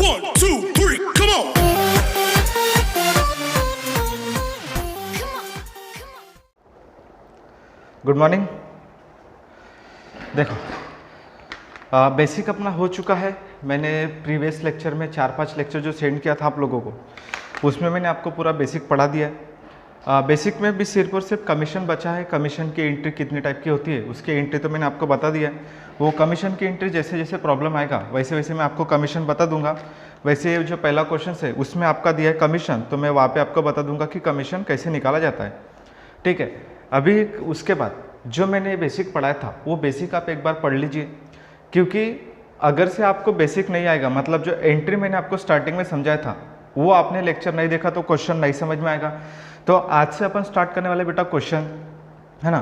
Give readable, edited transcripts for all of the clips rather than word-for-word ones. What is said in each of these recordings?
1, 2, 3, come on. Good morning. देखो basic अपना हो चुका है। मैंने प्रीवियस लेक्चर में 4-5 लेक्चर जो सेंड किया था आप लोगों को, उसमें मैंने आपको पूरा बेसिक पढ़ा दिया है। बेसिक में भी सिर्फ और सिर्फ कमीशन बचा है। कमीशन की एंट्री कितने टाइप की होती है उसकी एंट्री तो मैंने आपको बता दिया है। वो कमीशन की एंट्री जैसे जैसे प्रॉब्लम आएगा वैसे वैसे मैं आपको कमीशन बता दूंगा। वैसे जो पहला क्वेश्चन है उसमें आपका दिया है कमीशन, तो मैं वहाँ पे आपको बता दूंगा कि कमीशन कैसे निकाला जाता है। ठीक है, अभी उसके बाद जो मैंने बेसिक पढ़ाया था वो बेसिक आप एक बार पढ़ लीजिए, क्योंकि अगर से आपको बेसिक नहीं आएगा, मतलब जो एंट्री मैंने आपको स्टार्टिंग में समझाया था वो आपने लेक्चर नहीं देखा तो क्वेश्चन नहीं समझ में आएगा। तो आज से अपन स्टार्ट करने वाले बेटा क्वेश्चन, है ना।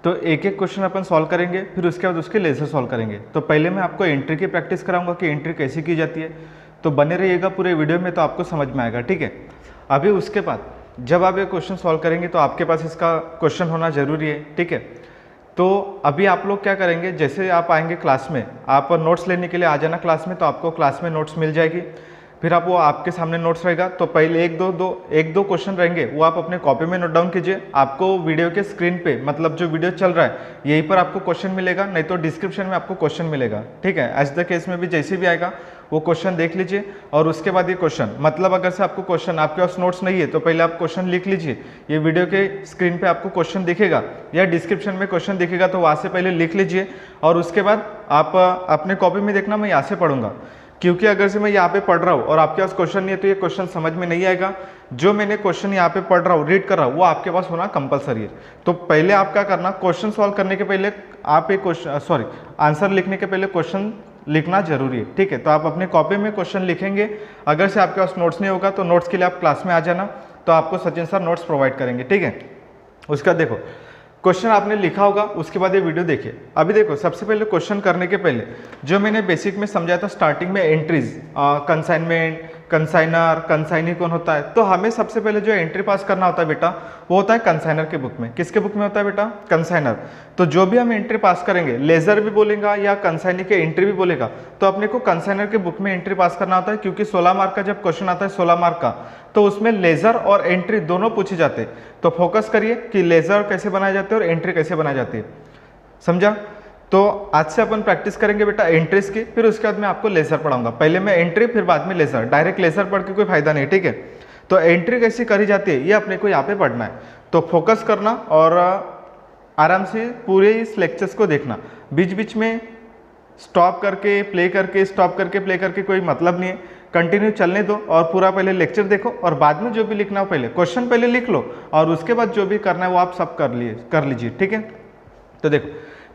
तो एक एक क्वेश्चन अपन सॉल्व करेंगे, फिर उसके बाद उसके लेजर सॉल्व करेंगे। तो पहले मैं आपको एंट्री की प्रैक्टिस कराऊंगा कि एंट्री कैसे की जाती है, तो बने रहिएगा पूरे वीडियो में तो आपको समझ में आएगा। ठीक है, अभी उसके बाद जब आप ये क्वेश्चन सॉल्व करेंगे तो आपके पास इसका क्वेश्चन होना जरूरी है। ठीक है, तो अभी आप लोग क्या करेंगे, जैसे आप आएंगे क्लास में, आप नोट्स लेने के लिए आ जाना क्लास में, तो आपको क्लास में नोट्स मिल जाएगी। फिर आप वो आपके सामने नोट्स रहेगा, तो पहले एक दो क्वेश्चन रहेंगे वो आप अपने कॉपी में नोट डाउन कीजिए। आपको वीडियो के स्क्रीन पे, मतलब जो वीडियो चल रहा है यहीं पर आपको क्वेश्चन मिलेगा, नहीं तो डिस्क्रिप्शन में आपको क्वेश्चन मिलेगा। ठीक है, एज द केस में भी जैसे भी आएगा वो क्वेश्चन देख लीजिए, और उसके बाद ये क्वेश्चन, मतलब अगर से आपको क्वेश्चन, आपके पास नोट्स नहीं है तो पहले आप क्वेश्चन लिख लीजिए। ये वीडियो के स्क्रीन पे आपको क्वेश्चन दिखेगा या डिस्क्रिप्शन में क्वेश्चन दिखेगा, तो वहाँ से पहले लिख लीजिए, और उसके बाद आप अपने कॉपी में देखना। मैं यहाँ से पढ़ूंगा, क्योंकि अगर से मैं यहाँ पे पढ़ रहा हूँ और आपके पास क्वेश्चन नहीं है तो ये क्वेश्चन समझ में नहीं आएगा। जो मैंने क्वेश्चन यहाँ पे पढ़ रहा हूँ, रीड कर रहा हूँ, वो आपके पास होना कंपलसरी है। तो पहले आप क्या करना, क्वेश्चन सॉल्व करने के पहले आप एक क्वेश्चन, आंसर लिखने के पहले क्वेश्चन लिखना जरूरी है। ठीक है, तो आप अपने कॉपी में क्वेश्चन लिखेंगे। अगर से आपके पास नोट्स नहीं होगा तो नोट्स के लिए आप क्लास में आ जाना, तो आपको सचिन सर नोट्स प्रोवाइड करेंगे। ठीक है, उसका देखो क्वेश्चन आपने लिखा होगा, उसके बाद ये वीडियो देखिए। अभी देखो, सबसे पहले क्वेश्चन करने के पहले जो मैंने बेसिक में समझाया था स्टार्टिंग में, एंट्रीज, कंसाइनमेंट, कंसाइनर, कंसाइनी कौन होता है, तो हमें सबसे पहले जो एंट्री पास करना होता है बेटा वो होता है कंसाइनर के बुक में। किसके बुक में होता है बेटा? कंसाइनर। तो जो भी हम एंट्री पास करेंगे, लेजर भी बोलेगा या कंसाइनी के एंट्री भी बोलेगा, तो अपने को कंसाइनर के बुक में एंट्री पास करना होता है, क्योंकि 16 मार्क का जब क्वेश्चन आता है 16 मार्क का, तो उसमें लेजर और एंट्री दोनों पूछे जाते हैं। तो फोकस करिए कि लेजर कैसे बनाए जाते हैं और एंट्री कैसे बनाई जाती है, समझा। तो आज से अपन प्रैक्टिस करेंगे बेटा एंट्रीज की, फिर उसके बाद मैं आपको लेजर पढ़ाऊंगा। पहले मैं एंट्री, फिर बाद में लेजर। डायरेक्ट लेजर पढ़ के कोई फायदा नहीं। ठीक है, तो एंट्री कैसी करी जाती है ये अपने को यहाँ पे पढ़ना है। तो फोकस करना और आराम से पूरे इस लेक्चर्स को देखना। बीच बीच में स्टॉप करके प्ले करके, स्टॉप करके प्ले करके कोई मतलब नहीं है। कंटिन्यू चलने दो और पूरा पहले लेक्चर देखो, और बाद में जो भी लिखना हो पहले क्वेश्चन पहले लिख लो, और उसके बाद जो भी करना है वो आप सब कर लीजिए। ठीक है, तो देखो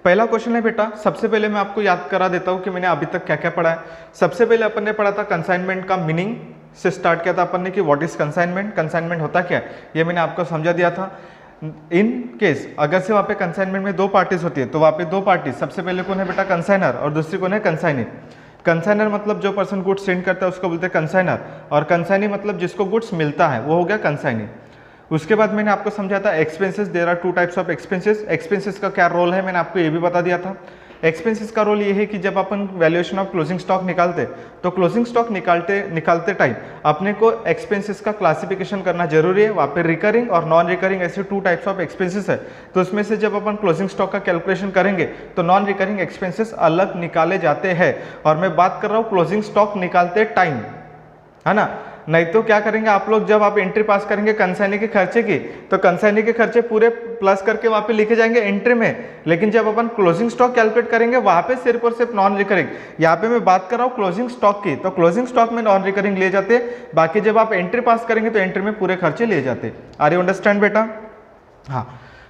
पहला क्वेश्चन है बेटा, सबसे पहले मैं आपको याद करा देता हूं कि मैंने अभी तक क्या क्या पढ़ा है। सबसे पहले अपन ने पढ़ा था कंसाइनमेंट का मीनिंग से स्टार्ट किया था अपन ने कि व्हाट इज कंसाइनमेंट, कंसाइनमेंट होता क्या है, ये मैंने आपको समझा दिया था। इन केस अगर से वहाँ पे कंसाइनमेंट में दो पार्टीज होती है, तो वहाँ पे दो पार्टी, सबसे पहले कौन है बेटा? कंसाइनर, और दूसरी कौन है? कंसाइनी। कंसाइनर मतलब जो पर्सन गुड्स सेंड करता है उसको बोलते हैं कंसाइनर, और कंसाइनी मतलब जिसको गुड्स मिलता है वो हो गया कंसाइनी। उसके बाद मैंने आपको समझा था expenses, there are two types of expenses. Expenses का क्या रोल है मैंने आपको ये भी बता दिया था। एक्सपेंसेस का रोल ये है कि जब अपन वैल्यूएशन ऑफ क्लोजिंग स्टॉक निकालते, तो क्लोजिंग स्टॉक निकालते टाइम अपने को एक्सपेंसेस का क्लासिफिकेशन करना जरूरी है। वहाँ पे रिकरिंग और नॉन रिकरिंग ऐसे टू टाइप्स ऑफ एक्सपेंसेस है। तो उसमें से जब अपन क्लोजिंग स्टॉक का कैलकुलेशन करेंगे तो नॉन रिकरिंग एक्सपेंसेस अलग निकाले जाते हैं, और मैं बात कर रहा हूँ क्लोजिंग स्टॉक निकालते टाइम, है ना। नहीं तो क्या करेंगे आप लोग, जब आप एंट्री पास करेंगे कंसाइनी के खर्चे की, तो कंसाइनी के खर्चे पूरे प्लस करके वहां पे लिखे जाएंगे एंट्री में, लेकिन जब अपन क्लोजिंग स्टॉक कैलकुलेट करेंगे वहां पे सिर्फ और सिर्फ नॉन रिकरिंग। यहाँ पे मैं बात कर रहा हूँ क्लोजिंग स्टॉक की, तो क्लोजिंग स्टॉक में नॉन रिकरिंग लिए जाते, बाकी जब आप एंट्री पास करेंगे तो एंट्री में पूरे खर्चे लिए जाते। आर यू अंडरस्टैंड बेटा? हाँ,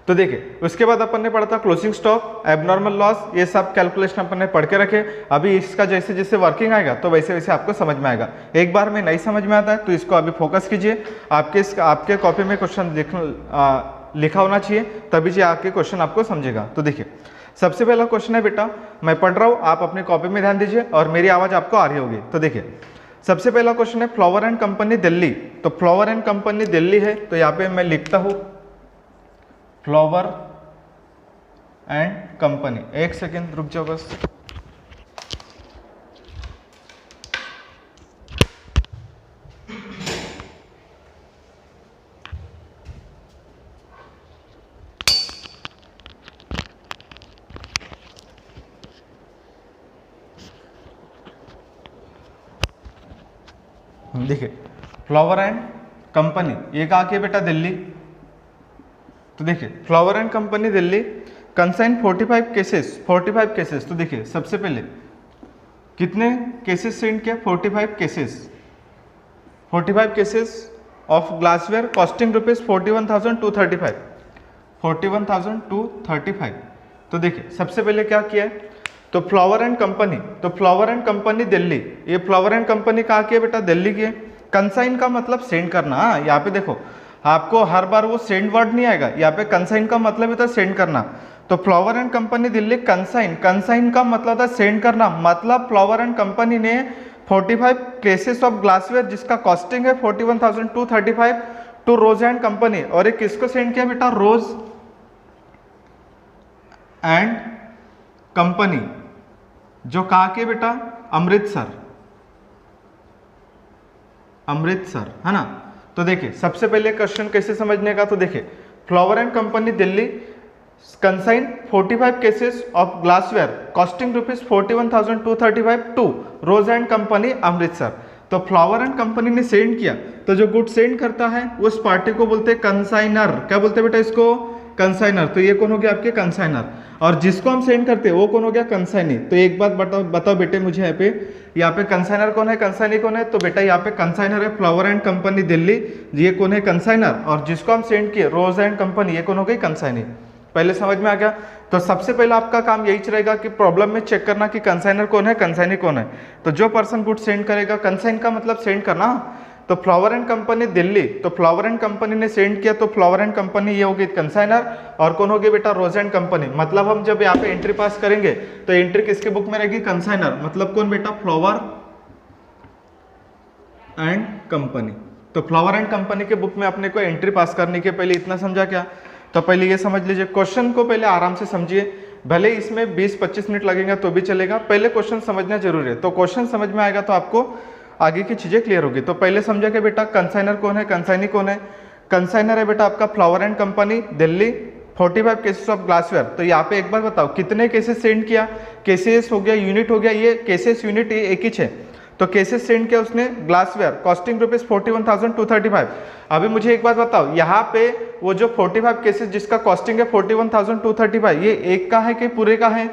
तो देखिए उसके बाद अपन ने पढ़ा था क्लोजिंग स्टॉक, एबनॉर्मल लॉस, ये सब कैलकुलेशन अपन ने पढ़ के रखे। अभी इसका जैसे जैसे वर्किंग आएगा तो वैसे वैसे आपको समझ में आएगा। एक बार में नहीं समझ में आता है तो इसको अभी फोकस कीजिए। आपके कॉपी में क्वेश्चन लिखा होना चाहिए, तभी जी आपके क्वेश्चन आपको समझेगा। तो देखिए सबसे पहला क्वेश्चन है बेटा, मैं पढ़ रहा हूँ, आप अपने कॉपी में ध्यान दीजिए और मेरी आवाज आपको आ रही होगी। तो देखिए सबसे पहला क्वेश्चन है फ्लावर एंड कंपनी दिल्ली। तो फ्लावर एंड कंपनी दिल्ली है, तो यहाँ पे मैं लिखता हूँ फ्लावर एंड कंपनी। एक सेकेंड रुक जाओ बस। देखिए फ्लावर एंड कंपनी, ये कहाँ की है बेटा? दिल्ली। तो देखिए Flower and Company Delhi, consign 45 cases, 45 cases. तो देखिए सबसे पहले कितने केसेस सेंड किया? 45 cases, 45 cases of glassware costing rupees 41,235, 41,235। तो देखिए सबसे पहले क्या किया है? तो फ्लावर एंड कंपनी, तो फ्लावर एंड कंपनी दिल्ली, ये फ्लावर एंड कंपनी कहाँ की है बेटा? दिल्ली की है। कंसाइन का मतलब सेंड करना। हाँ यहाँ पे देखो आपको हर बार वो सेंड वर्ड नहीं आएगा, यहाँ पे कंसाइन का मतलब होता है सेंड करना। तो Flower and Company Delhi consign, consign का मतलब था सेंड करना। मतलब फ्लावर एंड कंपनी ने 45 केसेस ऑफ ग्लासवेयर जिसका कॉस्टिंग है 41,235 टू रोज एंड कंपनी। और ये किसको सेंड किया बेटा? रोज एंड कंपनी, जो कहा के बेटा? अमृतसर, अमृतसर, है ना। तो देखिए सबसे पहले क्वेश्चन कैसे समझने का? तो देखिए Flower and Company Delhi consign 45 cases of glassware costing rupees 41,235 to Rose and Company Amritsar. तो फ्लावर एंड कंपनी ने सेंड किया, तो जो गुड सेंड करता है उस पार्टी को बोलते हैं कंसाइनर। क्या बोलते हैं बेटा इसको? कंसाइनर। तो ये कौन हो गया? आपके कंसाइनर। और जिसको हम सेंड करते हैं वो कौन हो गया? कंसाइनी। तो एक बात बताओ बेटे मुझे, यहाँ पे कंसाइनर कौन है, कंसाइनी कौन है? तो बेटा यहाँ पे कंसाइनर है फ्लावर एंड कंपनी दिल्ली, ये कौन है? कंसाइनर। और जिसको हम सेंड किए रोज एंड कंपनी, ये कौन हो गई? कंसाइनी। पहले समझ में आ गया? तो सबसे पहले आपका काम यही रहेगा कि प्रॉब्लम में चेक करना कि कंसाइनर कौन है, कंसाइनी कौन है। तो जो पर्सन गुड सेंड करेगा, कंसाइन का मतलब सेंड करना। तो फ्लावर एंड कंपनी दिल्ली, तो फ्लावर एंड कंपनी ने सेंड किया, तो फ्लावर एंड कंपनी ये होगी कंसाइनर, और कौन होगी बेटा? रोज एंड कंपनी। मतलब हम जब यहाँ पे एंट्री पास करेंगे तो एंट्री किसके बुक में रहेगी? कंसाइनर। मतलब कौन बेटा? Flower and Company. तो फ्लावर एंड कंपनी के बुक में अपने को एंट्री पास करने के पहले इतना समझा क्या? तो पहले ये समझ लीजिए, क्वेश्चन को पहले आराम से समझिए, भले इसमें 20-25 मिनट लगेगा तो भी चलेगा, पहले क्वेश्चन समझना जरूरी है। तो क्वेश्चन समझ में आएगा तो आपको आगे की चीजें क्लियर होगी। तो पहले समझा कि बेटा कंसाइनर कौन है, कंसाइनी कौन है? कंसाइनर है बेटा आपका flower and Company Delhi, 45 cases of glassware. तो यहाँ पे एक बार बताओ कितने केसेस सेंड किया? केसेस हो गया, यूनिट हो गया, ये केसेस यूनिट ये एक ही है। तो केसेस सेंड किया उसने ग्लासवेयर कॉस्टिंग रुपीज 41,235। अभी मुझे एक बात बताओ, यहाँ पे वो जो 45 केसेस जिसका कॉस्टिंग है 41,235, ये एक का है कि पूरे का है?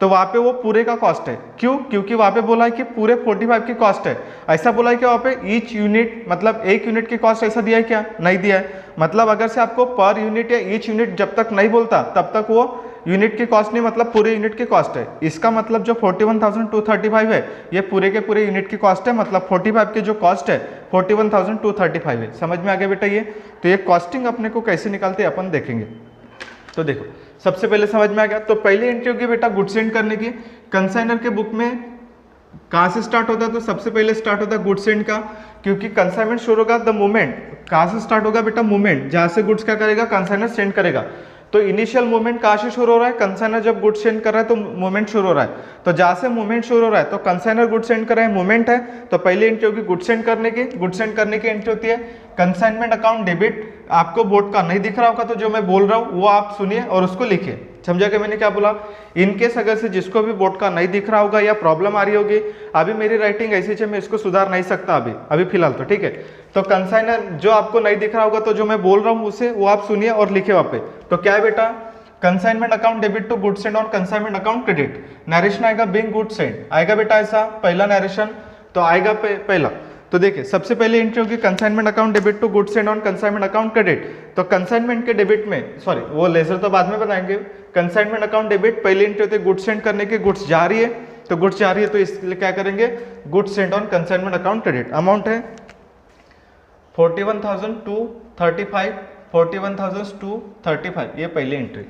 तो वहां पे वो पूरे का कॉस्ट है। क्यों? क्योंकि वहां पे बोला है कि पूरे 45 की कॉस्ट है। ऐसा बोला है कि वहां पे ईच यूनिट, मतलब एक यूनिट की कॉस्ट ऐसा दिया है क्या? नहीं दिया है। मतलब अगर से आपको पर यूनिट या ईच यूनिट जब तक नहीं बोलता तब तक वो यूनिट की कॉस्ट नहीं, मतलब पूरे यूनिट की कॉस्ट है। इसका मतलब जो 41,235 है ये पूरे के पूरे यूनिट की कॉस्ट है, मतलब 45 की जो कॉस्ट है 41,235 है। समझ में आ गया बेटा ये? तो ये कॉस्टिंग अपने को कैसे निकालते हैं अपन देखेंगे। तो देखो सबसे पहले समझ में आ गया। तो पहली एंट्री होगी बेटा गुड सेंड करने की। कंसाइनर के बुक में कहाँ से स्टार्ट होता है? तो सबसे पहले स्टार्ट होता है गुड सेंड का, क्योंकि कंसाइनमेंट शुरू होगा द मूवमेंट। कहाँ से स्टार्ट होगा बेटा? मूवमेंट, जहाँ से गुड्स क्या करेगा? कंसाइनर सेंड करेगा। तो इनिशियल मूवमेंट कहाँ से शुरू हो रहा है? कंसाइनर जब गुड सेंड कर रहा है तो मूवमेंट शुरू हो रहा है। तो जहाँ से मूवमेंट शुरू हो रहा है तो कंसाइनर गुड सेंड कर रहा है, मूवमेंट है। तो पहली एंट्री होगी गुड सेंड करने की। गुड सेंड करने की एंट्री होती है कंसाइनमेंट अकाउंट डेबिट। आपको बोर्ड का नहीं दिख रहा होगा तो जो मैं बोल रहा हूँ वो आप सुनिए और उसको लिखिए। समझा कि मैंने क्या बोला? इनकेस अगर से जिसको भी बोर्ड का नहीं दिख रहा होगा या प्रॉब्लम आ रही होगी, अभी मेरी राइटिंग ऐसी है मैं इसको सुधार नहीं सकता अभी फिलहाल तो, ठीक है। तो कंसाइनर जो आपको नहीं दिख रहा होगा तो जो मैं बोल रहा हूँ उसे वो आप सुनिए और लिखे वहाँ पे। तो क्या है बेटा? Consignment account debit to good send on consignment account credit. Narration आएगा बिंग गुड सेंड, आएगा बेटा ऐसा पहला नरेशन। तो आएगा पहला। तो देखिए सबसे पहले एंट्री होगी consignment account debit to good send on consignment account credit. तो कंसाइनमेंट के डेबिट में, सॉरी वो लेजर तो बाद में बताएंगे। कंसाइनमेंट अकाउंट डेबिट पहली एंट्री होती है गुड सेंड करने की। गुड्स जा रही है तो गुड्स जा रही है तो इसलिए क्या करेंगे? Good send on consignment account credit. Amount है 41,235, 41,235, ये पहली एंट्री।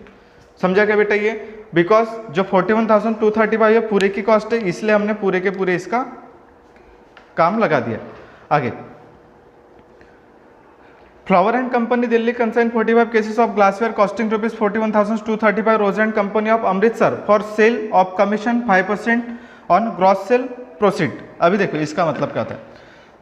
समझा क्या बेटा? ये बिकॉज जो 41,235 है पूरे की कॉस्ट है, इसलिए हमने पूरे के पूरे इसका काम लगा दिया। आगे Flower and Company Delhi consign 45 cases of glassware costing rupees 41,235 Rose and Company of Amritsar for sale of commission 5% on gross sale proceed. अभी देखो इसका मतलब क्या होता है।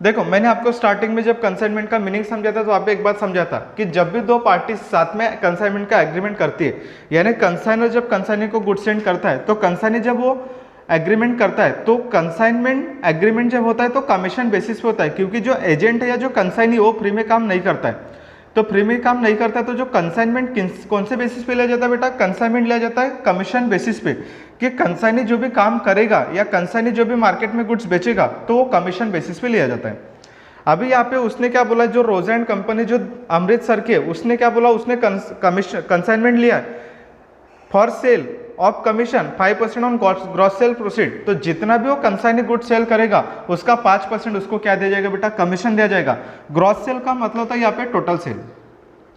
देखो मैंने आपको स्टार्टिंग में जब कंसाइनमेंट का मीनिंग समझा था तो आप एक बात समझा था कि जब भी दो पार्टी साथ में कंसाइनमेंट का एग्रीमेंट करती है, यानी कंसाइनर जब कंसाइनी को गुड सेंड करता है तो कंसाइनी जब वो एग्रीमेंट करता है, तो कंसाइनमेंट एग्रीमेंट जब होता है तो कमीशन बेसिस पे होता है, क्योंकि जो एजेंट है या जो कंसाइनी वो फ्री में काम नहीं करता है। तो फ्री में काम नहीं करता है तो जो कंसाइनमेंट कौन से बेसिस पे लिया जाता है बेटा? कंसाइनमेंट लिया जाता है कमीशन बेसिस पे, कि कंसाइनी जो भी काम करेगा या कंसाइनी जो भी मार्केट में गुड्स बेचेगा तो वो कमीशन बेसिस पे लिया जाता है। अभी यहाँ पे उसने क्या बोला, जो रोजा एंड कंपनी जो अमृतसर की है उसने क्या बोला, उसने कंसाइनमेंट लिया है for sale of commission 5% on gross sale proceed. तो जितना भी वो कंसाइनी गुड सेल करेगा उसका 5% उसको क्या दिया जाएगा बेटा? कमीशन दिया जाएगा। ग्रॉस सेल का मतलब होता है यहाँ पे टोटल सेल,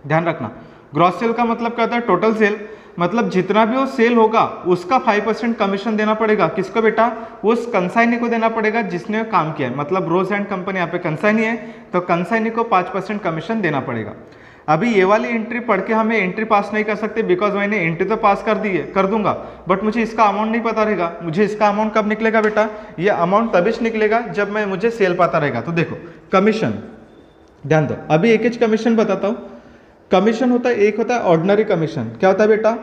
ध्यान रखना। ग्रॉस सेल का मतलब क्या होता है? टोटल सेल, मतलब जितना भी वो सेल होगा उसका 5% कमीशन देना पड़ेगा। किसको बेटा? उस कंसाइनी को देना पड़ेगा जिसने काम किया है। मतलब रोज एंड कंपनी यहाँ पे कंसाइनी है तो कंसाइनी को 5% कमीशन देना पड़ेगा। अभी ये वाली एंट्री पढ़ के हमें एंट्री पास नहीं कर सकते, बिकॉज मैंने एंट्री तो पास कर दी है, कर दूंगा, बट मुझे इसका अमाउंट नहीं पता रहेगा। मुझे इसका अमाउंट कब निकलेगा बेटा? ये अमाउंट तभी निकलेगा जब मुझे सेल पता रहेगा। तो देखो कमीशन, ध्यान दो, अभी एक कमीशन बताता हूँ। कमीशन होता है, एक होता है ऑर्डिनरी कमीशन। क्या होता है बेटा?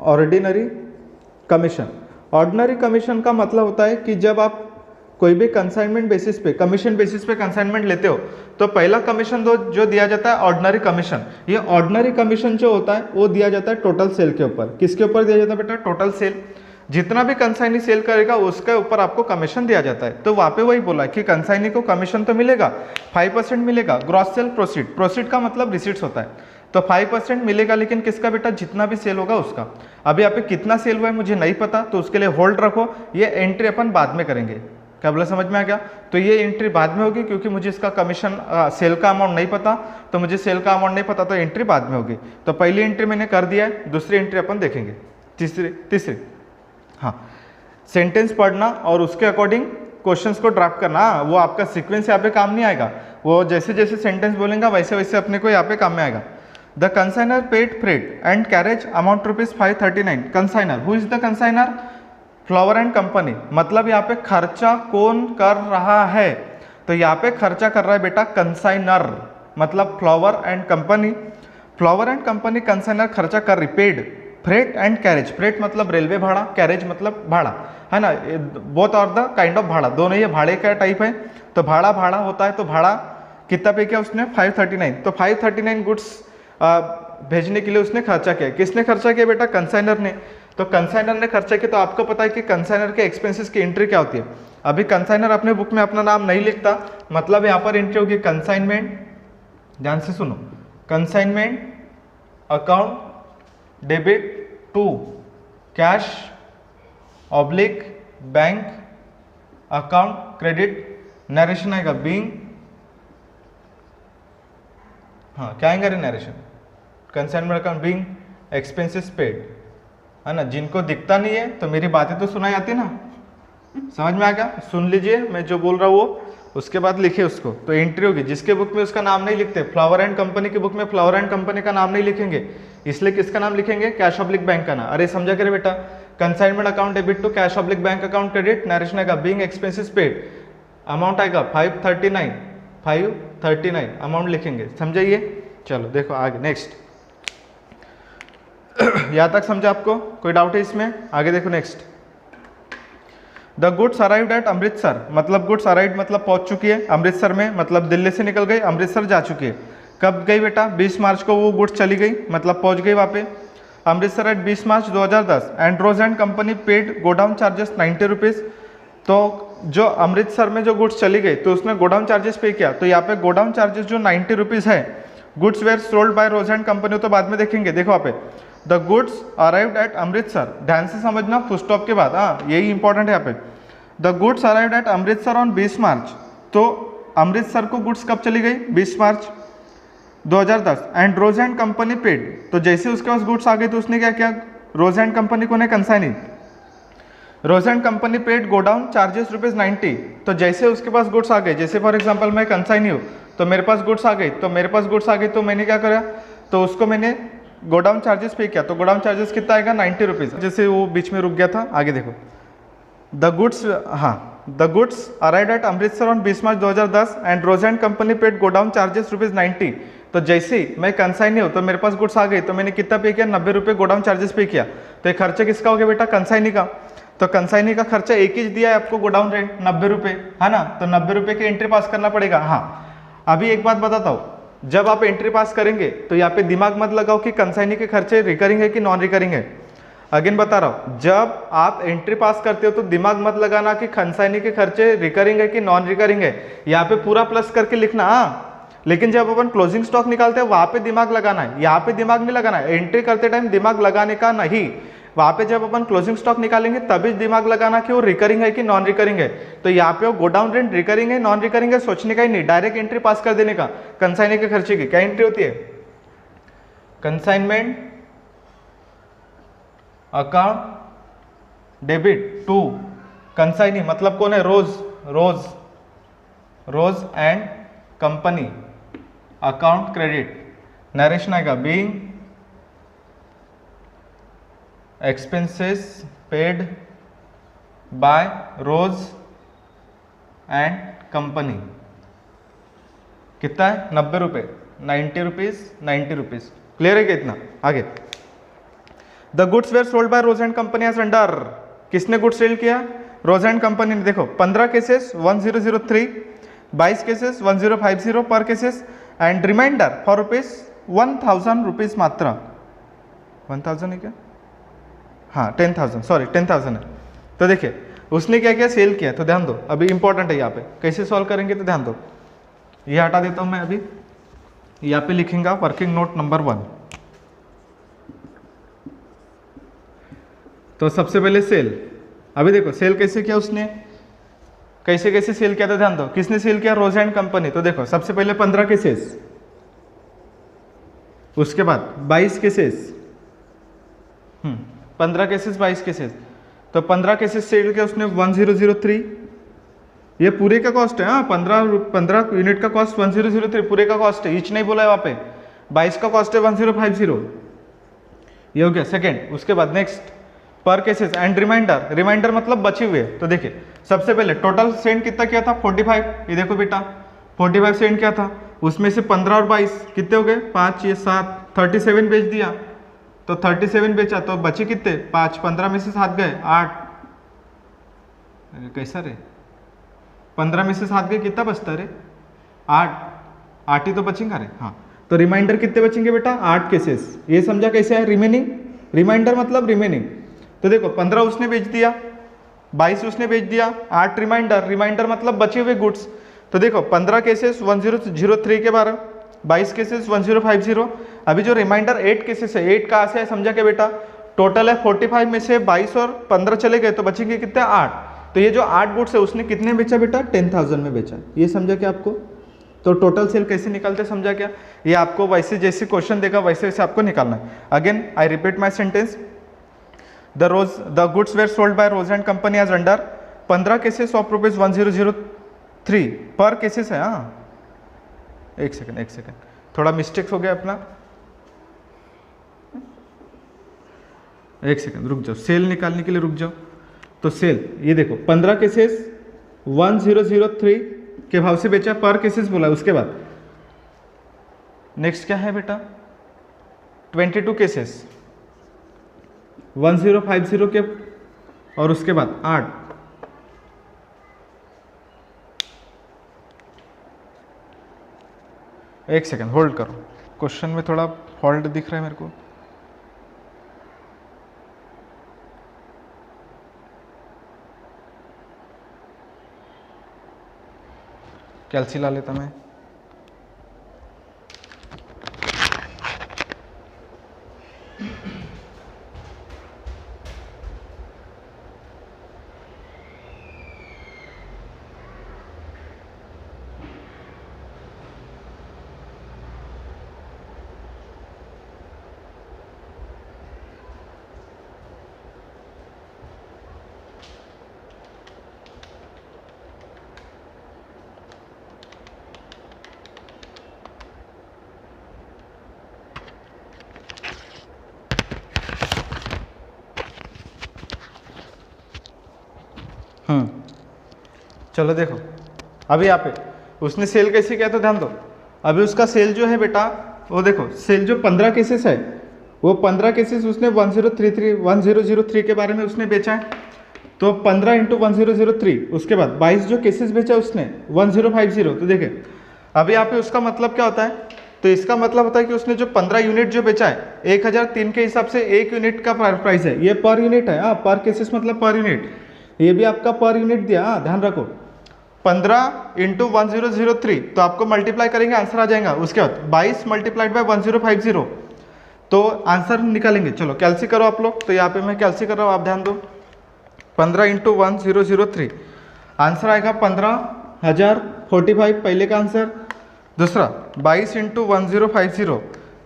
Ordinary commission. ऑर्डिनरी कमीशन का मतलब होता है कि जब आप कोई भी कंसाइनमेंट बेसिस पे, कमीशन बेसिस पे कंसाइनमेंट लेते हो तो पहला कमीशन जो दिया जाता है ऑर्डिनरी कमीशन। ये ऑर्डिनरी कमीशन जो होता है वो दिया जाता है टोटल सेल के ऊपर। किसके ऊपर दिया जाता है बेटा? Total sale. जितना भी कंसाइनी सेल करेगा उसके ऊपर आपको कमीशन दिया जाता है। तो वहाँ पे वही बोला कि कंसाइनी को कमीशन तो मिलेगा, 5% मिलेगा। ग्रॉस सेल प्रोसीड, प्रोसीड का मतलब रिसीट्स होता है, तो 5% मिलेगा, लेकिन किसका बेटा? जितना भी सेल होगा उसका। अभी यहाँ पे कितना सेल हुआ है मुझे नहीं पता, तो उसके लिए होल्ड रखो, ये एंट्री अपन बाद में करेंगे। क्या बोला, समझ में आ गया? तो ये एंट्री बाद में होगी क्योंकि मुझे इसका कमीशन सेल का अमाउंट नहीं पता, तो मुझे सेल का अमाउंट नहीं पता तो एंट्री बाद में होगी। तो पहली एंट्री मैंने कर दिया है, दूसरी एंट्री अपन देखेंगे। तीसरी हाँ, सेंटेंस पढ़ना और उसके अकॉर्डिंग क्वेश्चंस को ड्राफ्ट करना। वो आपका सीक्वेंस यहाँ पे काम नहीं आएगा, वो जैसे जैसे सेंटेंस बोलेंगे वैसे वैसे अपने को यहाँ पे काम में आएगा। The consignor paid freight and carriage amount ₹539। Consignor, who is the consignor? Flower and Company. मतलब यहाँ पे खर्चा कौन कर रहा है? तो यहाँ पे खर्चा कर रहा है बेटा कंसाइनर, मतलब Flower and Company. Flower and Company consignor खर्चा कर रही। Paid freight and carriage, freight मतलब रेलवे भाड़ा, कैरेज मतलब भाड़ा, है ना। Both are the kind of भाड़ा, दोनों ये भाड़े का टाइप है। तो भाड़ा होता है, तो भाड़ा कितना पे किया उसने? 539। तो 539 गुड्स भेजने के लिए उसने खर्चा किया। किसने खर्चा किया बेटा? कंसाइनर ने। तो कंसाइनर ने खर्चा किया, तो आपको पता है कि कंसाइनर के एक्सपेंसेस की एंट्री क्या होती है। अभी कंसाइनर अपने बुक में अपना नाम नहीं लिखता, मतलब यहाँ पर एंट्री होगी कंसाइनमेंट, ध्यान से सुनो, consignment account debit to cash oblique bank account credit, narration आएगा बीइंग, हाँ क्या आएगा रे narration? Consignment account being expenses paid, है ना। जिनको दिखता नहीं है तो मेरी बातें तो सुनाई आती ना, समझ में आ गया? सुन लीजिए मैं जो बोल रहा हूँ वो, उसके बाद लिखे उसको। तो एंट्री होगी, जिसके बुक में उसका नाम नहीं लिखते, फ्लावर एंड कंपनी की बुक में फ्लावर एंड कंपनी का नाम नहीं लिखेंगे, इसलिए किसका नाम लिखेंगे? कैश ऑब्लिक बैंक का नाम। अरे समझा करे बेटा, consignment account debit to cash oblique bank account credit, narration आएगा बीइंग एक्सपेंसेस पेड, अमाउंट आएगा 539 अमाउंट लिखेंगे, समझाइए। चलो देखो आगे नेक्स्ट। यहाँ तक समझा आपको? कोई डाउट है इसमें? आगे देखो next. The goods arrived at Amritsar, मतलब गुड्स अराइव्ड मतलब पहुंच चुकी है अमृतसर में, मतलब दिल्ली से निकल गई अमृतसर जा चुकी है। कब गई बेटा? 20 मार्च को वो गुड्स चली गई, मतलब पहुंच गई वहाँ पे Amritsar at 20 March 2010। Andrews and company paid godown charges 90 rupees. तो जो अमृतसर में जो गुड्स चली गई तो उसने गोडाउन चार्जेस पे किया, तो यहाँ पे गोडाउन चार्जेस जो 90 रुपीज़ है। Goods were sold by Rose and Company, तो बाद में देखेंगे। देखो यहाँ पे the goods arrived at Amritsar, ध्यान से समझना फुल स्टॉप के बाद, हाँ यही इंपॉर्टेंट है यहाँ पे। The goods arrived at Amritsar on 20 March, तो अमृतसर को गुड्स कब चली गई? 20 March 2010। And Rose and company paid, तो जैसे उसके पास गुड्स आ गई तो उसने क्या किया? रोज एंड कंपनी को ने consignee, Rose and company paid godown charges ₹90। तो जैसे उसके पास गुड्स आ गए, जैसे फॉर एग्जांपल मैं कंसाइनी हूँ तो मेरे पास गुड्स आ गई, तो मैंने क्या करा? तो उसको मैंने गोडाउन चार्जेस पे किया। तो गोडाउन चार्जेस कितना आएगा? 90 रुपीज़। जैसे वो बीच में रुक गया था, आगे देखो। द गुड्स, हाँ, the goods arrived at Amritsar on 20 March 2010 and Rose and company paid godown charges ₹90। तो जैसे ही मैं कंसाइनी हूँ तो मेरे पास गुड्स आ गई, तो मैंने कितना पे किया? 90 रुपये गोडाउन चार्जेस पे किया। तो ये खर्चा किसका हो गया बेटा? कंसाइनी का। तो कंसाइनी का खर्चा एक ही दिया है आपको, गोडाउन रेंट 90 रुपये है ना, तो 90 रुपये की एंट्री पास करना पड़ेगा। हाँ, अभी एक बात बताता हूँ, जब आप एंट्री पास करेंगे तो यहाँ पे दिमाग मत लगाओ कि कंसाइनी के खर्चे रिकरिंग है कि नॉन रिकरिंग है। अगेन बता रहा हूँ, जब आप एंट्री पास करते हो तो दिमाग मत लगाना कि कंसाइनी के खर्चे रिकरिंग है कि नॉन रिकरिंग है, यहाँ पे पूरा प्लस करके लिखना। हाँ, लेकिन जब अपन क्लोजिंग स्टॉक निकालते हैं वहां पे दिमाग लगाना है, यहाँ पे दिमाग नहीं लगाना है। एंट्री करते टाइम दिमाग लगाने का नहीं, वहां पे जब अपन क्लोजिंग स्टॉक निकालेंगे तभी दिमाग लगाना कि वो रिकरिंग है कि नॉन रिकरिंग है। तो यहाँ पे वो गोडाउन रेंट रिकरिंग है नॉन रिकरिंग है सोचने का ही नहीं, डायरेक्ट एंट्री पास कर देने का। कंसाइनी के खर्चे की क्या एंट्री होती है? Consignment account debit to consignee, मतलब कौन है? Rose and company account credit. Narration आएगा being expenses paid by Rose and company. कितना है? 90 रुपये, 90 रुपीज 90 रुपीज। क्लियर है क्या इतना? आगे, the goods were sold by Rose and Company as under. किसने गुड्स सेल किया? रोज एंड कंपनी ने। देखो 15 cases 1003, 22 cases 1050 per cases and reminder for ₹1000 rupees मात्र। 1000 है क्या? हाँ 10,000, सॉरी 10,000 है। तो देखिए उसने क्या किया? सेल किया। तो ध्यान दो, अभी इंपॉर्टेंट है यहाँ पे, कैसे सॉल्व करेंगे तो ध्यान दो। ये हटा देता हूँ मैं, अभी यहाँ पे लिखेंगे वर्किंग नोट नंबर 1। तो सबसे पहले सेल, अभी देखो सेल कैसे किया उसने, कैसे कैसे सेल किया था ध्यान दो। किसने सेल किया? Rose and Company. तो देखो सबसे पहले 15 केसेस, उसके बाद 22 केसेस, 15 केसेस 22 केसेस। तो 15 केसेस सेल किया उसने 1003, ये पूरे का कॉस्ट है। हाँ 15 यूनिट का कॉस्ट 1003 पूरे का कॉस्ट है, ईच नहीं बोला है वहाँ पे। 22 का कॉस्ट है 1050, ये हो गया सेकेंड। उसके बाद नेक्स्ट पर केसेस एंड रिमाइंडर मतलब बचे हुए। तो देखिए सबसे पहले टोटल सेंड कितना किया था? 45। ये देखो बेटा 45 सेंड किया था, उसमें से 15 और 22 कितने हो गए? 5 ये 7, 37 बेच दिया। तो 37 बेचा तो बचे कितने? 5, 15 में से 7 गए 8। कैसा रे? 15 में से 7 गए, कितना बचता रे? 8 ही तो बचेंगे रे। हाँ, तो रिमाइंडर कितने बचेंगे बेटा? 8 केसेस। ये समझा कैसे है? रिमेनिंग, रिमाइंडर मतलब रिमेनिंग। तो देखो 15 उसने बेच दिया, 22 उसने बेच दिया, 8 रिमाइंडर मतलब बचे हुए गुड्स। तो देखो 15 केसेस 1003 के 12, 22 केसेस 1050। अभी जो रिमाइंडर 8 केसेस है, 8 कहाँ से है समझा क्या बेटा? टोटल है 45 में से 22 और 15 चले गए तो बचेंगे कितने? 8। तो ये जो 8 गुड्स है उसने कितने बेचा बेटा? 10,000 में बेचा। ये समझा क्या आपको? तो टोटल सेल कैसे निकालते समझा क्या? ये आपको वैसे जैसे क्वेश्चन देगा वैसे वैसे आपको निकालना है। Again I repeat my sentence, the goods were sold by Rose and Company as under 15 cases of ₹1003 per cases है। हाँ एक सेकेंड थोड़ा मिस्टेक हो गया अपना, एक सेकेंड रुक जाओ, सेल निकालने के लिए रुक जाओ। तो सेल ये देखो 15 केसेस 1003 के भाव से बेचा, पर केसेस बोला। उसके बाद नेक्स्ट क्या है बेटा? 22 केसेस 1050 के, और उसके बाद 8। एक सेकेंड होल्ड करो, क्वेश्चन में थोड़ा फॉल्ट दिख रहा है मेरे को। कैलसी ला लेता मैं। चलो देखो अभी यहाँ पे उसने सेल कैसे किया तो ध्यान दो। अभी उसका सेल जो है बेटा वो देखो, सेल जो 15 केसेस है वो 15 केसेस उसने 1003 के बारे में उसने बेचा है। तो 15 इंटू 1003, उसके बाद 22 जो केसेस बेचा उसने 1050। तो देखिए अभी यहाँ पे उसका मतलब क्या होता है, तो इसका मतलब होता है कि उसने जो 15 यूनिट जो बेचा है 1003 के हिसाब से 1 यूनिट का प्राइस है, ये पर यूनिट है। हाँ, पर केसेस मतलब पर यूनिट, ये भी आपका पर यूनिट दिया। हाँ, ध्यान रखो 15 इंटू 1003, तो आपको मल्टीप्लाई करेंगे आंसर आ जाएगा। उसके बाद 22 मल्टीप्लाइड बाय 1050, तो आंसर निकालेंगे। चलो कैलसी करो आप लोग, तो यहाँ पे मैं कैलसी कर रहा हूँ, आप ध्यान दो। 15 इंटू 1003, आंसर आएगा 15,045 पहले का आंसर। दूसरा 22 इंटू 1050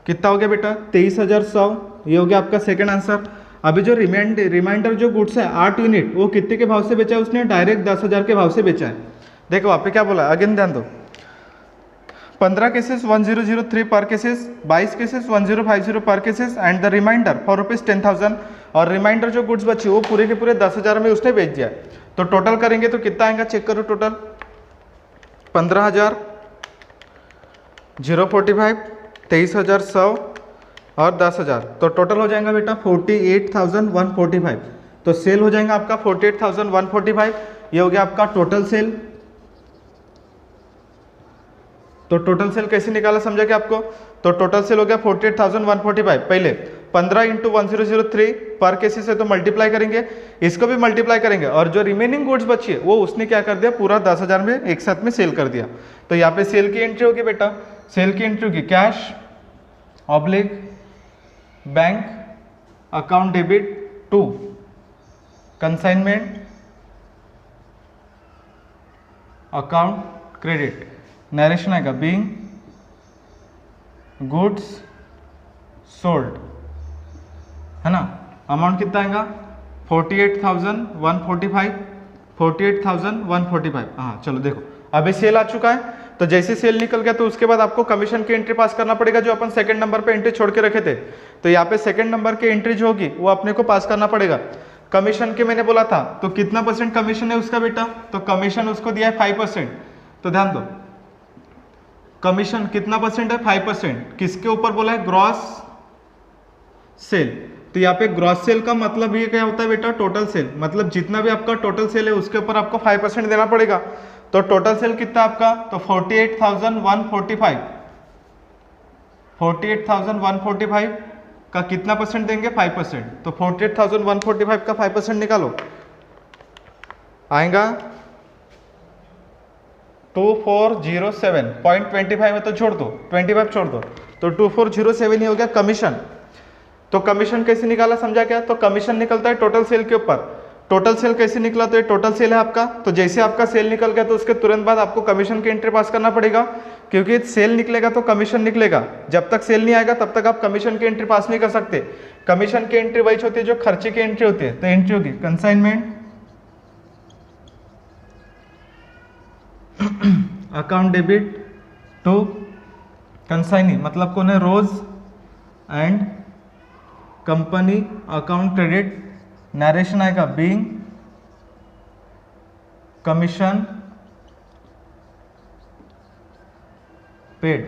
कितना हो गया बेटा, 23,100, ये हो गया आपका सेकंड आंसर। अभी जो रिमाइंडर जो गुड्स है 8 यूनिट, वो कितने के भाव से बेचा है उसने, डायरेक्ट 10,000 के भाव से बेचा है। देखो वहाँ पे क्या बोला, अगेन ध्यान दो। 15 cases 1003 per cases, 22 cases 1050 per cases and the reminder for ₹10,000, और रिमाइंडर जो गुड्स बची वो पूरे के पूरे 10,000 में उसने बेच दिया। तो टोटल करेंगे तो कितना आएगा, चेक करो टोटल। 15,000, 045, 23,100 और 10,000, तो टोटल हो जाएगा बेटा 48,145। तो सेल हो जाएगा आपका 48,145, ये हो गया आपका टोटल सेल। तो टोटल सेल कैसे निकाला समझा क्या आपको, तो टोटल सेल हो गया 48,145। पहले 15 इंटू 1003 पर केसेस है तो मल्टीप्लाई करेंगे, इसको भी मल्टीप्लाई करेंगे, और जो रिमेनिंग गुड्स बची है वो उसने क्या कर दिया, पूरा 10,000 में एक साथ में सेल कर दिया। तो यहाँ पे सेल की एंट्री होगी बेटा, सेल की एंट्री होगी cash oblique bank account debit to consignment account credit. Narration आएगा बीइंग गुड्स सोल्ड, है ना। अमाउंट कितना आएगा 48,145, 48,145। हाँ चलो देखो अभी सेल आ चुका है, तो जैसे सेल निकल गया तो उसके बाद आपको कमीशन की एंट्री पास करना पड़ेगा, जो अपन सेकंड नंबर पे एंट्री छोड़ के रखे थे। तो यहाँ पे सेकंड नंबर की एंट्री जो होगी वो अपने को पास करना पड़ेगा। कमीशन के मैंने बोला था, तो कितना परसेंट कमीशन है उसका बेटा, तो कमीशन उसको दिया है 5%। तो ध्यान दो कमीशन कितना परसेंट है, 5%। किसके ऊपर बोला है, ग्रॉस सेल। तो यहाँ पे ग्रॉस सेल का मतलब ये क्या होता है बेटा, टोटल सेल, मतलब जितना भी आपका टोटल सेल है उसके ऊपर आपको 5% देना पड़ेगा। तो टोटल सेल कितना आपका, तो 48,145, 48,145 का कितना परसेंट देंगे, 5%। तो 48,145 का 5% निकालो, आएगा 2407.25 है, तो छोड़ दो 25 छोड़ दो, तो 2407 ही हो गया कमीशन। तो कमीशन कैसे निकाला समझा क्या, तो कमीशन निकलता है टोटल सेल के ऊपर। टोटल सेल कैसे निकला, तो ये टोटल सेल है आपका। तो जैसे आपका सेल निकल गया तो उसके तुरंत बाद आपको कमीशन की एंट्री पास करना पड़ेगा, क्योंकि सेल निकलेगा तो कमीशन निकलेगा। जब तक सेल नहीं आएगा तब तक आप कमीशन की एंट्री पास नहीं कर सकते। कमीशन की एंट्री वही होती है जो खर्चे की एंट्री होती है। तो एंट्री होगी consignment account debit to consignee, मतलब कौन है, Rose and company account credit. Narration आएगा बीइंग कमीशन पेड।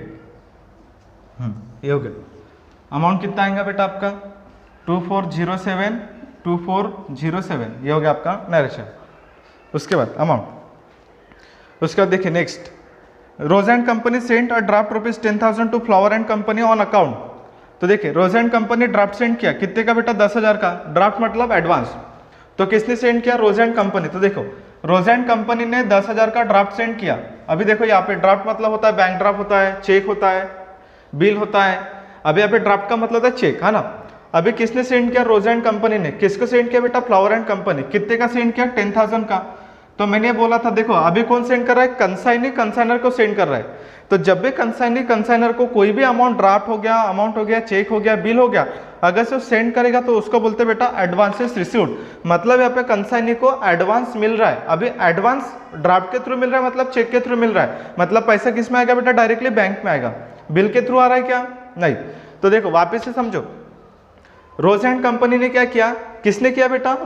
ये हो गया। अमाउंट कितना आएगा बेटा आपका 2407, ये हो गया आपका नरेशन। उसके बाद अमाउंट, उसके बाद देखिए next, Rose and Company sent a draft ₹10,000 to Flower and Company on account. तो देखिए Rose and Company draft send किया, कितने का बेटा, 10,000 का। ड्राफ्ट मतलब एडवांस। तो किसने सेंड किया, रोज एंड कंपनी। तो देखो रोज एंड कंपनी ने 10,000 का ड्राफ्ट सेंड किया। अभी देखो यहाँ पे ड्राफ्ट मतलब होता है बैंक ड्राफ्ट होता है, चेक होता है, बिल होता है। अभी यहाँ पे ड्राफ्ट का मतलब है चेक, है ना। अभी किसने सेंड किया, रोज एंड कंपनी ने। किसको सेंड किया बेटा, फ्लावर एंड कंपनी। कितने का सेंड किया, 10,000 का। तो मैंने बोला था देखो अभी कौन सेंड कर रहा है, कंसाइनी कंसाइनर को सेंड कर रहा है। तो जब भी कंसाइनी कंसाइनर को कोई भी अमाउंट, ड्राफ्ट हो गया, अमाउंट हो गया, चेक हो गया, बिल हो गया, अगर से सेंड करेगा तो उसको बोलते बेटा एडवांसेस रिसीव्ड। मतलब यहाँ पे कंसाइनी को एडवांस मिल रहा है। अभी एडवांस ड्राफ्ट के थ्रू मिल रहा है, मतलब चेक के थ्रू मिल रहा है, मतलब पैसा किस में आएगा बेटा, डायरेक्टली बैंक में आएगा। बिल के थ्रू आ रहा है क्या, नहीं। तो देखो वापस से समझो, रोज एंड कंपनी ने क्या किया, किसने किया बेटा,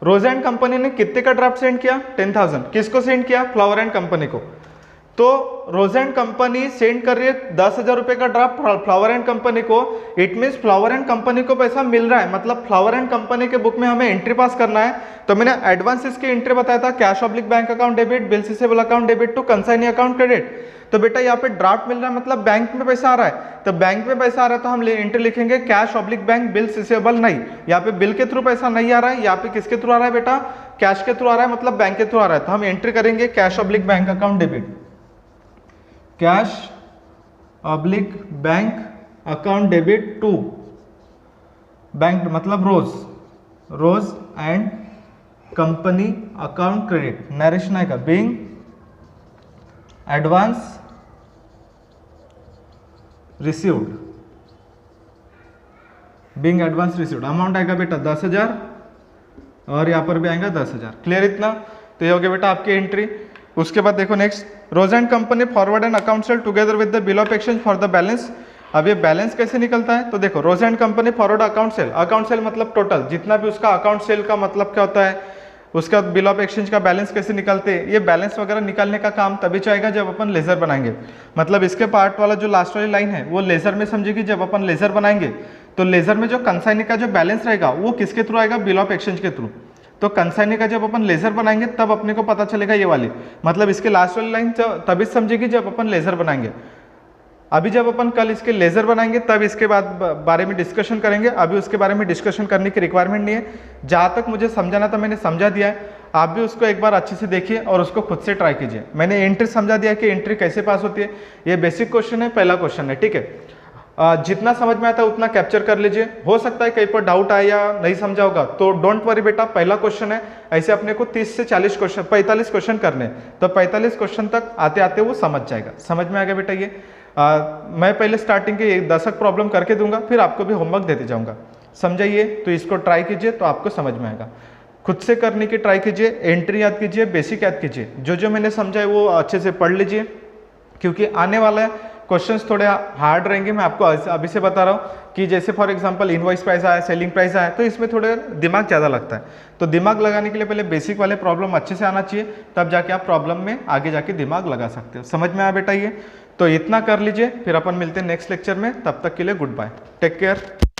रोज एंड कंपनी ने कितने का ड्राफ्ट सेंड किया, 10,000। किसको सेंड किया, फ्लावर एंड कंपनी को। तो रोज एंड कंपनी सेंड कर रही है 10,000 रुपए का ड्राफ्ट फ्लावर एंड कंपनी को। It means flower and Company को पैसा मिल रहा है, मतलब फ्लावर एंड कंपनी के बुक में हमें एंट्री पास करना है। तो मैंने एडवांस इसकी एंट्री बताया था, cash oblique bank account debit, bill receivable account debit to consignee account credit. तो बेटा यहाँ पे ड्राफ्ट मिल रहा है मतलब बैंक में पैसा आ रहा है, तो बैंक में पैसा आ रहा है तो हम एंट्री लिखेंगे cash oblique bank bill receivable नहीं। यहाँ पे बिल के थ्रू पैसा नहीं आ रहा है, यहाँ पे किसके थ्रू आ रहा है बेटा, कैश के थ्रू आ रहा है, मतलब बैंक के थ्रू आ रहा है। तो हम एंट्री करेंगे cash oblique bank account debit, cash oblique bank account debit to bank मतलब Rose and company account credit, narration आएगा being advance received, being advance received. Amount आएगा बेटा 10,000 और यहाँ पर भी आएगा 10,000। क्लियर इतना? तो ये हो गया बेटा आपकी एंट्री। उसके बाद देखो next, Rose and company forward and account sale together with the bill of exchange for the balance. अब ये बैलेंस कैसे निकलता है? तो देखो Rose and company forward account sale मतलब टोटल जितना भी उसका अकाउंट सेल का मतलब क्या होता है, उसका बिल ऑफ एक्सचेंज का बैलेंस कैसे निकलते हैं। ये बैलेंस वगैरह निकालने का काम तभी चाहेगा जब अपन लेजर बनाएंगे। मतलब इसके पार्ट वाला जो लास्ट वाली लाइन है वो लेजर में समझेगी जब अपन लेजर बनाएंगे। तो लेजर में जो कंसाइनी का जो बैलेंस रहेगा वो किसके थ्रू आएगा, बिल ऑफ एक्सचेंज के थ्रू। तो कंसाइनी का जब अपन लेजर बनाएंगे तब अपने को पता चलेगा ये वाली, मतलब इसके लास्ट वाली लाइन तभी समझेगी जब अपन लेजर बनाएंगे। अभी जब अपन कल इसके लेजर बनाएंगे तब इसके बाद बारे में डिस्कशन करेंगे, अभी उसके बारे में डिस्कशन करने की रिक्वायरमेंट नहीं है। जहाँ तक मुझे समझाना था मैंने समझा दिया है, आप भी उसको एक बार अच्छे से देखिए और उसको खुद से ट्राई कीजिए। मैंने एंट्री समझा दिया कि एंट्री कैसे पास होती है। ये बेसिक क्वेश्चन है, पहला क्वेश्चन है, ठीक है। जितना समझ में आता है उतना कैप्चर कर लीजिए। हो सकता है कहीं पर डाउट आए या नहीं समझा होगा तो डोंट वरी बेटा, पहला क्वेश्चन है। ऐसे अपने को 30 से 40 क्वेश्चन 45 क्वेश्चन करने, तो 45 क्वेश्चन तक आते आते वो समझ जाएगा। समझ में आ गया बेटा ये? मैं पहले स्टार्टिंग के 10 प्रॉब्लम करके दूंगा, फिर आपको भी होमवर्क देते जाऊंगा। समझाइए? तो इसको ट्राई कीजिए तो आपको समझ में आएगा। खुद से करने की ट्राई कीजिए, एंट्री याद कीजिए, बेसिक याद कीजिए। जो मैंने समझा है वो अच्छे से पढ़ लीजिए, क्योंकि आने वाला है क्वेश्चंस थोड़े हार्ड रहेंगे। मैं आपको अभी से बता रहा हूँ कि जैसे फॉर एग्जांपल इनवॉइस प्राइस आया, सेलिंग प्राइस आया, तो इसमें थोड़े दिमाग ज़्यादा लगता है। तो दिमाग लगाने के लिए पहले बेसिक वाले प्रॉब्लम अच्छे से आना चाहिए, तब जाके आप प्रॉब्लम में आगे जाके दिमाग लगा सकते हो। समझ में आया बेटा ये? तो इतना कर लीजिए, फिर अपन मिलते हैं नेक्स्ट लेक्चर में। तब तक के लिए गुड बाय, टेक केयर।